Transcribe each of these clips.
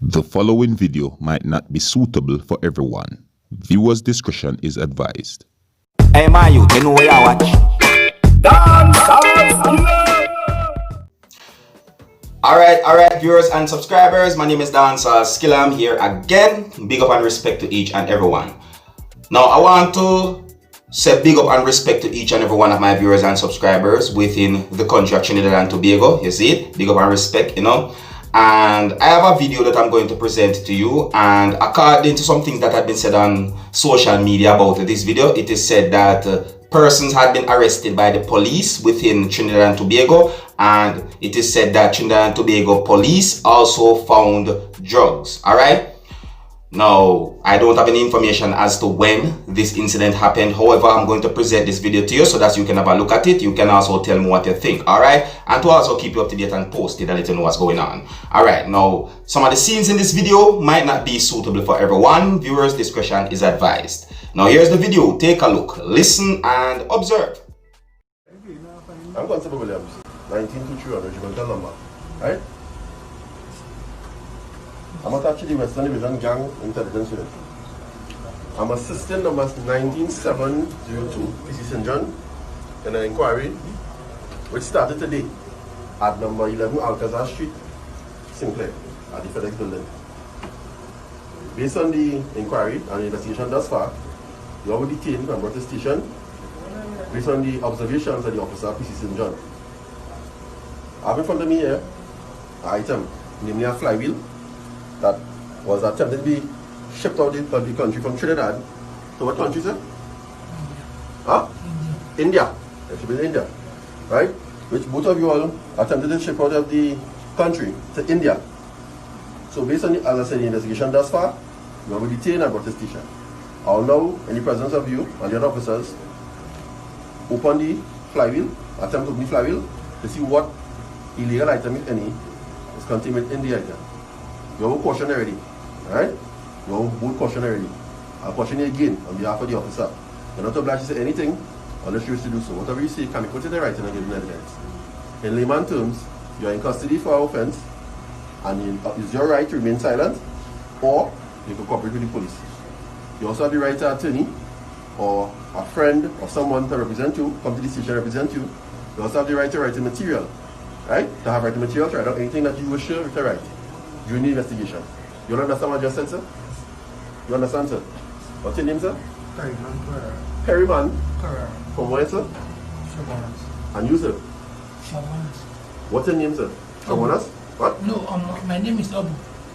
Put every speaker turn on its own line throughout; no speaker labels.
The following video might not be suitable for everyone. Viewers' discretion is advised.
Hey, my youth, you know where I watch? Dancehall. Alright, viewers and subscribers. My name is Dancehall. I'm here again. Big up and respect to each and everyone. Now, I want to say big up and respect to each and every one of my viewers and subscribers within the country of Trinidad and Tobago. You see it? Big up and respect, you know. And I have a video that I'm going to present to you, and according to some things that have been said on social media about this video, it is said that persons had been arrested by the police within Trinidad and Tobago, and it is said that Trinidad and Tobago police also found drugs. Alright? Now, I don't have any information as to when this incident happened. However, I'm going to present this video to you so that you can have a look at it. You can also tell me what you think, alright? And to also keep you up to date and posted and let you know what's going on. Alright, now, some of the scenes in this video might not be suitable for everyone. Viewers' discretion is advised. Now, here's the video. Take a look, listen, and observe.
I'm Constable Williams, 1923 regimental number, right? I'm attached to the Western Division Gang Intelligence Unit. I'm assistant number 19702, PC St. John, in an inquiry which started today at number 11 Alcazar Street, Sinclair, at the FedEx building. Based on the inquiry and the investigation thus far, you were detained and brought to station based on the observations of the officer, PC St. John. I have in front of me here an item, namely a flywheel, that was attempted to be shipped out of the country from Trinidad to what country, sir? Huh? India. It should be India, right? Which both of you all attempted to ship out of the country to India. So based on the, as I said, the investigation thus far, you were detained and brought to station. I'll now, in the presence of you and the other officers, open the flywheel, attempt to open the flywheel to see what illegal item, if any, is contained within the item. You have a caution already, right? You have both caution already. I'll caution you again on behalf of the officer. You're not obliged to say anything unless you wish to do so. Whatever you say can be put in writing and given evidence. In layman terms, you are in custody for an offense, and it's your right to remain silent, or you can cooperate with the police. You also have the right to an attorney or a friend or someone to represent you, come to the station to represent you. You also have the right to write a material, right? To have writing material to write out anything that you wish to write during the investigation. You understand what I just said, sir? You understand, sir? What's your name, sir? Perryman.
Correct.
From where, sir?
Shabonas.
And you, sir?
Shabonas.
What's your name, sir? Shabonas? What?
No, my name is Abu.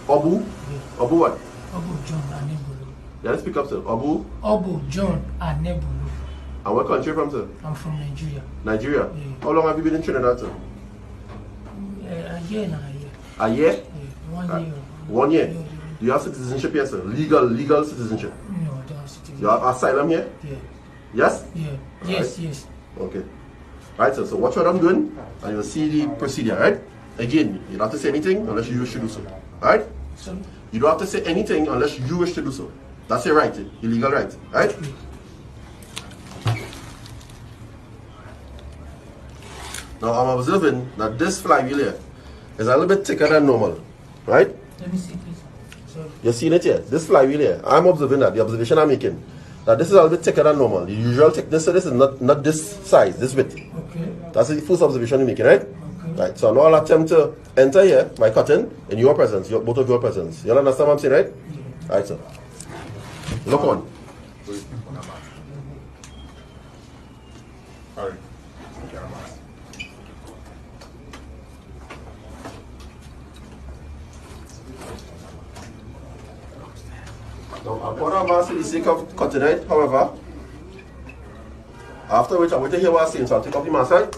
Abu?
Yeah.
Abu what?
Abu John Anebulu.
Yeah, let's speak up, sir. Abu?
Abu John Anebulu.
And what country from, sir?
I'm from Nigeria.
Nigeria?
Yeah.
How long have you been in Trinidad, sir?
A year now, a year.
A year?
Yeah, 1 year.
1 year?
Yeah.
Do you have citizenship here, sir? Legal citizenship?
No, I don't have citizenship.
You have asylum here?
Yeah.
Yes?
Yeah. Yes, yes.
Okay. Right, sir. So watch what I'm doing, and you'll see the procedure, right? Again, you don't have to say anything unless you wish to do so. Alright?
So,
You don't have to say anything unless you wish to do so. That's your right, your legal right. Right? Now I'm observing that this flywheel here is a little bit thicker than normal. Right?
let me see, please. So,
You're seeing it here. This flywheel here. I'm observing that. The observation I'm making. That this is a little bit thicker than normal. The usual thickness of this is not this size, this width.
okay.
That's the first observation you're making, right?
Okay.
Right. So now I'll attempt to enter here by cutting in your presence, both of your presence. You understand what I'm saying, right?
Yeah.
Right, sir. Look on.
Alright.
Now, I'm going to advance for the sake of cutting it, however, after which I'm going to hear what I'm saying, so I'll take off the mask, right?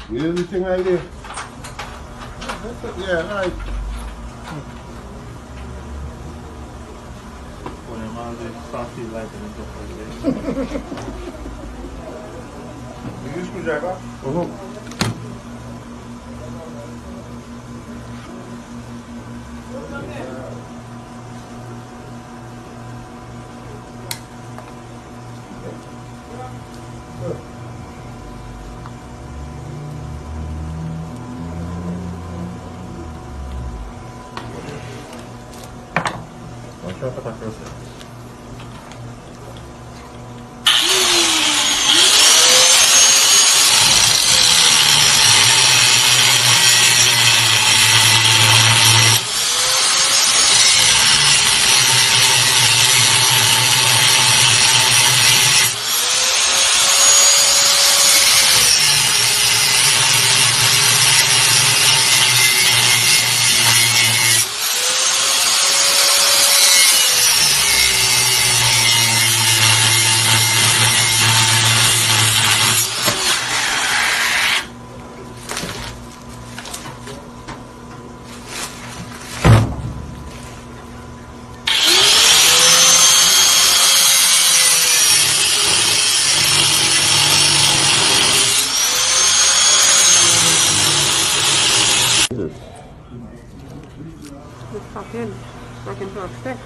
Here's the thing right there. Yeah, alright. You use screwdriver?
Fucking perfect.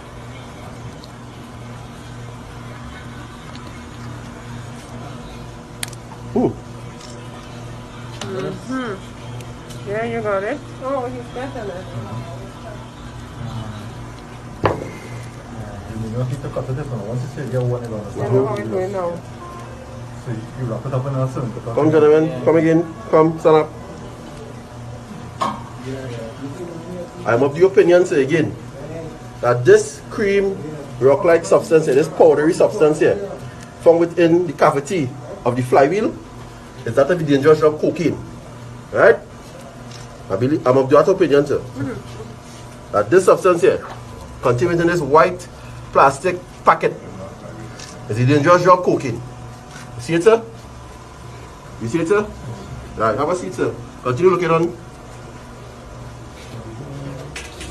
Yeah, you got it. Oh, he's better.
You don't need to cut it from once you say you want it on the
I know how it's going now.
So you wrap it up in a certain
Come, gentlemen. Come again. Come, stand up. I'm of the opinion, say again, that this cream rock-like substance here, this powdery substance here, found within the cavity of the flywheel, is that of the dangerous drug cocaine. Right? I'm of that opinion, sir. That this substance here, contained within this white plastic packet, is the dangerous drug cocaine. You see it, sir? You see it, sir? Right, have a seat, sir. Continue looking on.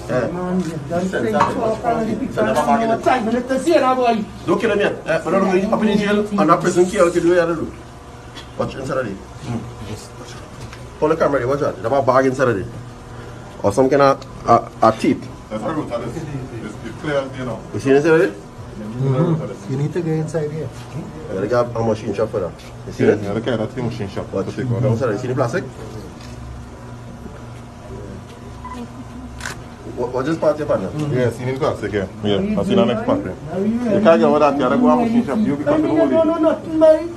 Man, that's thing talk already because I'm not 5 minutes to see that boy.
Don't kill him yet. But I'm going up in jail and that prison care. What you do, you have to do. Watch inside of it. Hold the camera, watch that. There's a bag inside of it. Or some kind of a tape.
That's how it's clear, you know.
You see inside of it?
You need to go inside here.
You gotta get a machine shop for that. You see it?
Yeah, look at that machine shop.
Watch. Go inside. You see the plastic? What just part your partner?
Yeah, see the plastic here. Yeah, I see the next part there. You can't get over that, you gotta go to machine shop. You'll be cutting the whole
don't know nothing, boy.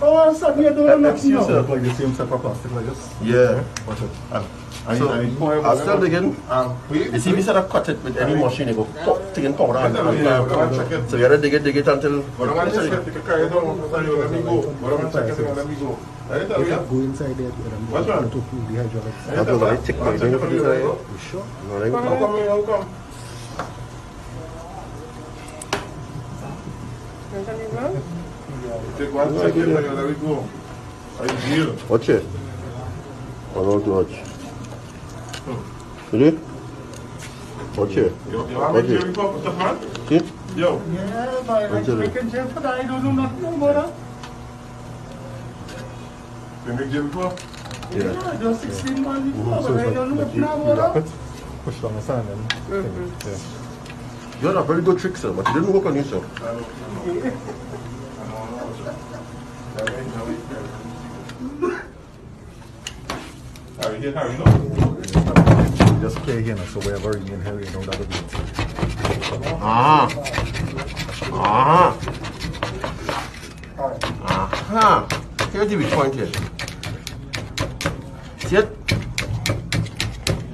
Oh, son, you don't know nothing.
Excuse sir.
Like the same type of plastic like this.
Yeah.
Watch it.
So, I'll still digging. You see, we said I cut it with any machine, you go pop, taking powder and so you gotta dig it until.
But I'm gonna check it, you can carry it down, let me go. But I'm gonna check it, let me go.
Go inside there
What's wrong?
to prove the hydraulics.
That was very thick, man. You
Sure.
know, like,
How come? Take one second, let me go. I deal.
watch it. I don't watch. Ready? Watch it.
You have a Jerry Pop with the hand?
See?
Yo.
Yeah, boy,
Watch it.
making jail for that. I don't know nothing about that.
You make Jerry Pop?
Yeah, just 16 months before,
So
but I
it's
don't know
like
nothing
you
about
wrap
that.
it, push it on the sand and yeah.
You had a very good trick, sir, but you didn't work on yourself.
Harry, no.
Just play again, so wherever you in Harry, you know that'll be it.
Ah. Here's the big point here. See it?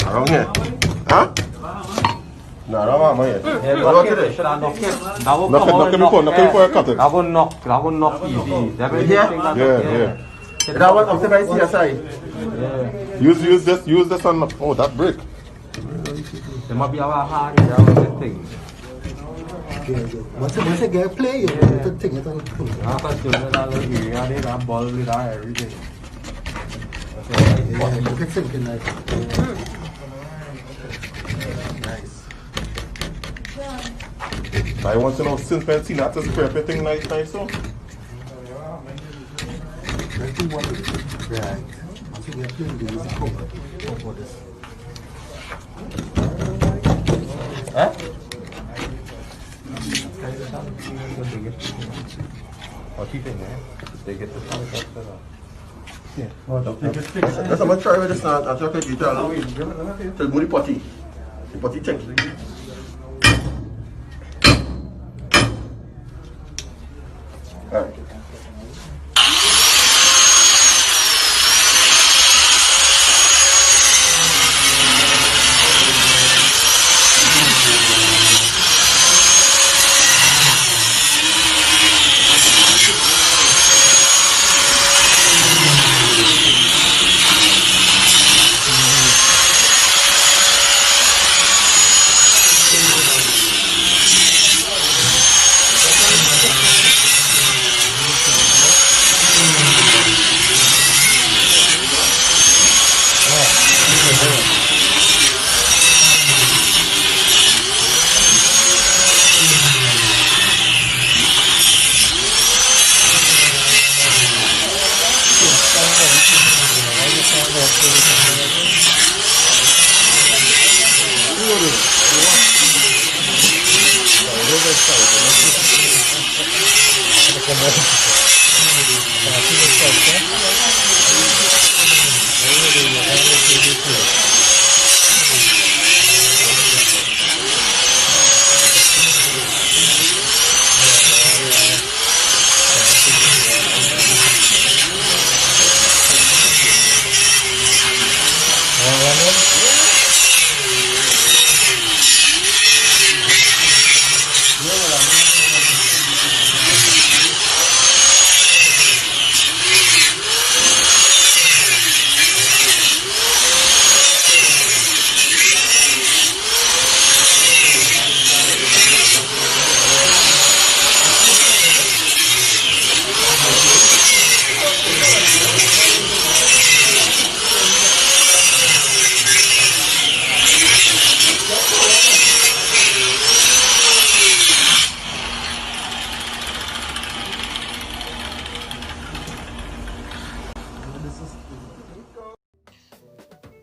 Around here. Huh? No, no, mama here. What is it?
Knock it before I cut it.
That one knock easy.
Yeah.
That one up to my CSI.
Use this on. Oh, that brick.
There might be a hard thing.
Once I get play, you take it on.
Apa sudah lalu ini ada ball ada everything.
Look at something like
Nice.
I want to know since I've seen that is everything nice so.
I think what right. Once you get playing, there is a cover for this.
Huh? What do you think, man? They get the product up to yeah. Well,
That's how much try with this now. I'll talk to you. Tell the booty potty. The potty check. Alright.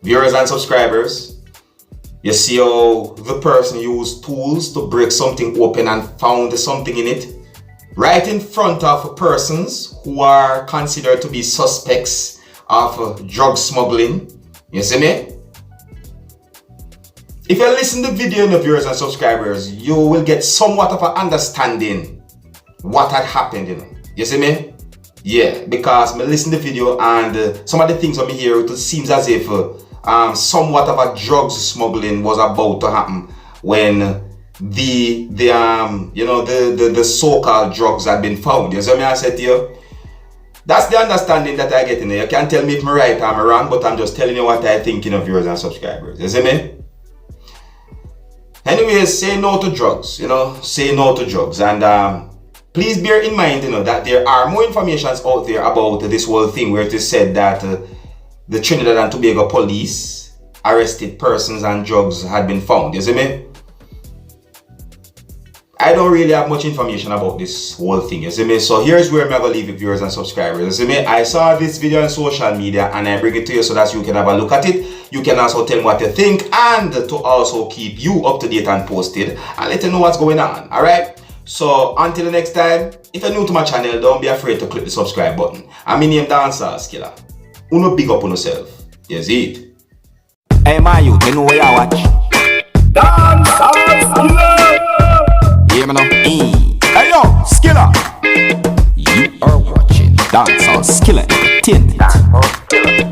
Viewers and subscribers, you see how the person used tools to break something open and found something in it right in front of persons who are considered to be suspects of drug smuggling. You see me? If you listen to the video, viewers and subscribers, you will get somewhat of an understanding what had happened, You see me? Yeah, because I listen to the video and some of the things on me here, it seems as if somewhat of a drugs smuggling was about to happen when the so-called drugs had been found. You see me? I said to you, that's the understanding that I get in there. You can't tell me if I'm right or I'm wrong, but I'm just telling you what I think, viewers and subscribers. You see me? Anyways, say no to drugs, say no to drugs. And please bear in mind, that there are more informations out there about this whole thing where it is said that the Trinidad and Tobago police arrested persons and drugs had been found. You see me? I don't really have much information about this whole thing. You see me? So here's where I'm going to leave it, viewers and subscribers. You see me? I saw this video on social media and I bring it to you so that you can have a look at it. You can also tell me what you think and to also keep you up to date and posted and let you know what's going on. Alright? So until the next time, if you're new to my channel, don't be afraid to click the subscribe button. I'm my name Dancehall Skilla. Uno big up on yourself. You see it?
Hey my youth, you know where you watch? Dancehall Skilla! Hear me now? Hey yo, Skilla! You are watching Dancehall Skilla Entertainment.